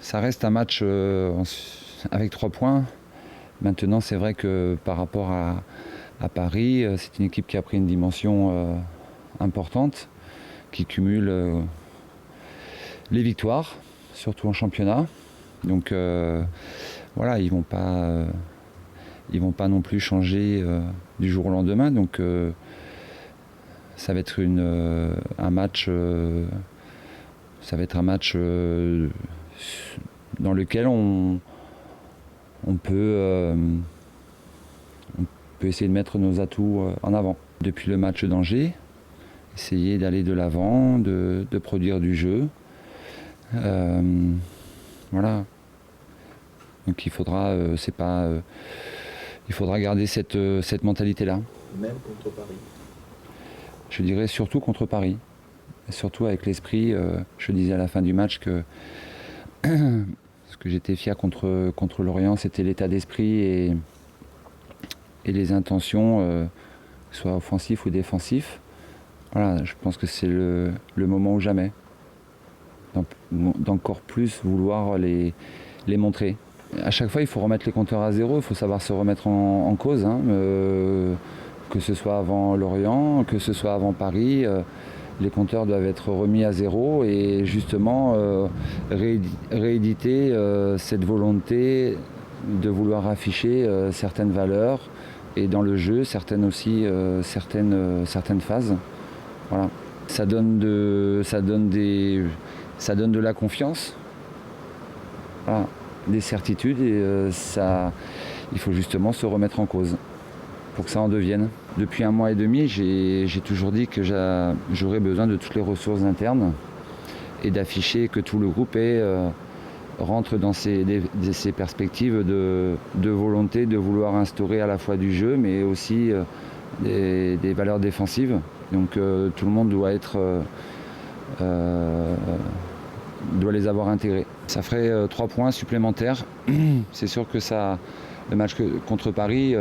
Ça reste un match avec 3 points. Maintenant, c'est vrai que par rapport à Paris, c'est une équipe qui a pris une dimension importante, qui cumule les victoires, surtout en championnat. Donc voilà, ils vont pas non plus changer du jour au lendemain. Donc ça va être un match. Ça va être un match dans lequel on peut essayer de mettre nos atouts en avant. Depuis le match d'Angers, essayer d'aller de l'avant, de produire du jeu. Voilà. Donc il faudra garder cette mentalité-là. Même contre Paris. Je dirais surtout contre Paris. Et surtout avec l'esprit, je disais à la fin du match que ce que j'étais fier contre Lorient, c'était l'état d'esprit et les intentions, soit offensifs ou défensifs. Voilà, je pense que c'est le moment ou jamais d'encore plus vouloir les montrer. À chaque fois, il faut remettre les compteurs à zéro, il faut savoir se remettre en cause, hein, que ce soit avant Lorient, que ce soit avant Paris. Les compteurs doivent être remis à zéro et justement rééditer cette volonté de vouloir afficher certaines valeurs et dans le jeu certaines phases. Voilà. Ça donne de la confiance, voilà, des certitudes et il faut justement se remettre en cause pour que ça en devienne. Depuis 1 mois et demi, j'ai toujours dit que j'aurais besoin de toutes les ressources internes et d'afficher que tout le groupe rentre dans ces perspectives de volonté de vouloir instaurer à la fois du jeu mais aussi des valeurs défensives. Donc tout le monde doit les avoir intégrés. Ça ferait 3 points supplémentaires. C'est sûr que le match contre Paris,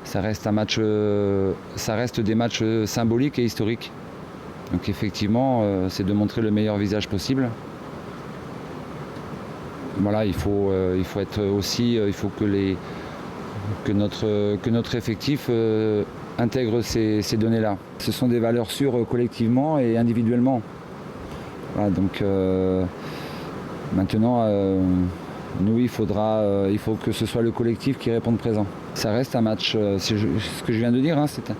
ça reste des matchs symboliques et historiques. Donc effectivement, c'est de montrer le meilleur visage possible. Voilà, il faut être aussi, il faut que notre effectif intègre ces données-là. Ce sont des valeurs sûres collectivement et individuellement. Voilà, donc maintenant, nous, il faut que ce soit le collectif qui réponde présent. Ça reste un match, c'est ce que je viens de dire, hein, c'est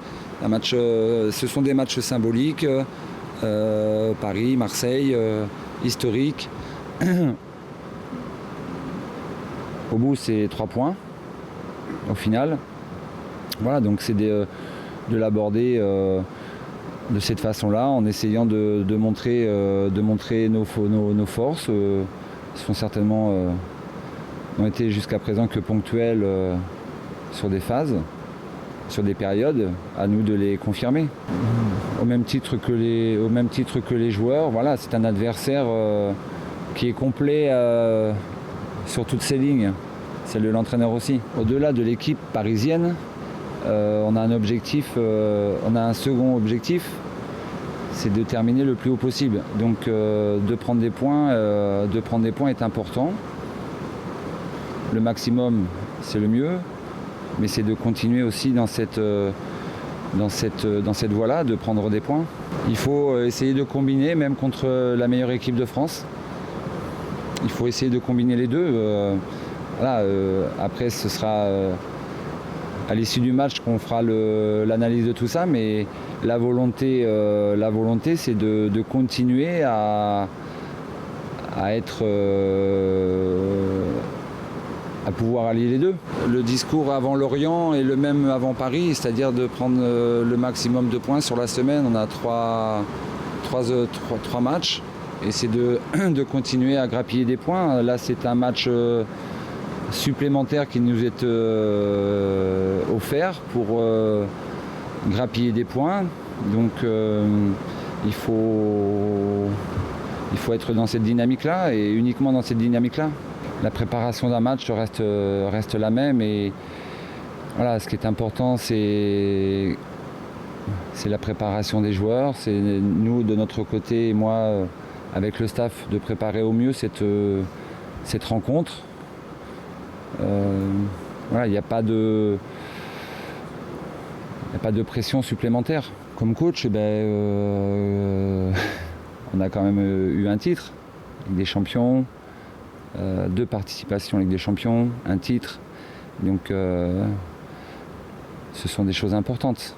un match, ce sont des matchs symboliques, Paris, Marseille, historiques. Au bout, c'est 3 points, au final. Voilà, donc c'est de l'aborder de cette façon-là, en essayant de montrer nos forces. Sont certainement ont été jusqu'à présent que ponctuels sur des phases, sur des périodes, à nous de les confirmer. Au même titre que les joueurs, voilà, c'est un adversaire qui est complet sur toutes ses lignes, celle de l'entraîneur aussi. Au-delà de l'équipe parisienne, on a un second objectif, c'est de terminer le plus haut possible. Donc de prendre des points est important. Le maximum, c'est le mieux, mais c'est de continuer aussi dans cette voie-là, de prendre des points. Il faut essayer de combiner, même contre la meilleure équipe de France. Il faut essayer de combiner les deux. Après, ce sera à l'issue du match qu'on fera l'analyse de tout ça, mais la volonté, c'est de continuer à pouvoir allier les deux. Le discours avant Lorient est le même avant Paris, c'est-à-dire de prendre le maximum de points sur la semaine. On a trois matchs et c'est de continuer à grappiller des points. Là, c'est un match supplémentaire qui nous est offert pour grappiller des points. Donc il faut être dans cette dynamique-là et uniquement dans cette dynamique-là. La préparation d'un match reste la même et voilà, ce qui est important, c'est la préparation des joueurs. C'est nous, de notre côté, et moi, avec le staff, de préparer au mieux cette rencontre. Voilà, il n'y a pas de pression supplémentaire. Comme coach, on a quand même eu un titre, Ligue des Champions, 2 participations Ligue des Champions, un titre. Donc ce sont des choses importantes.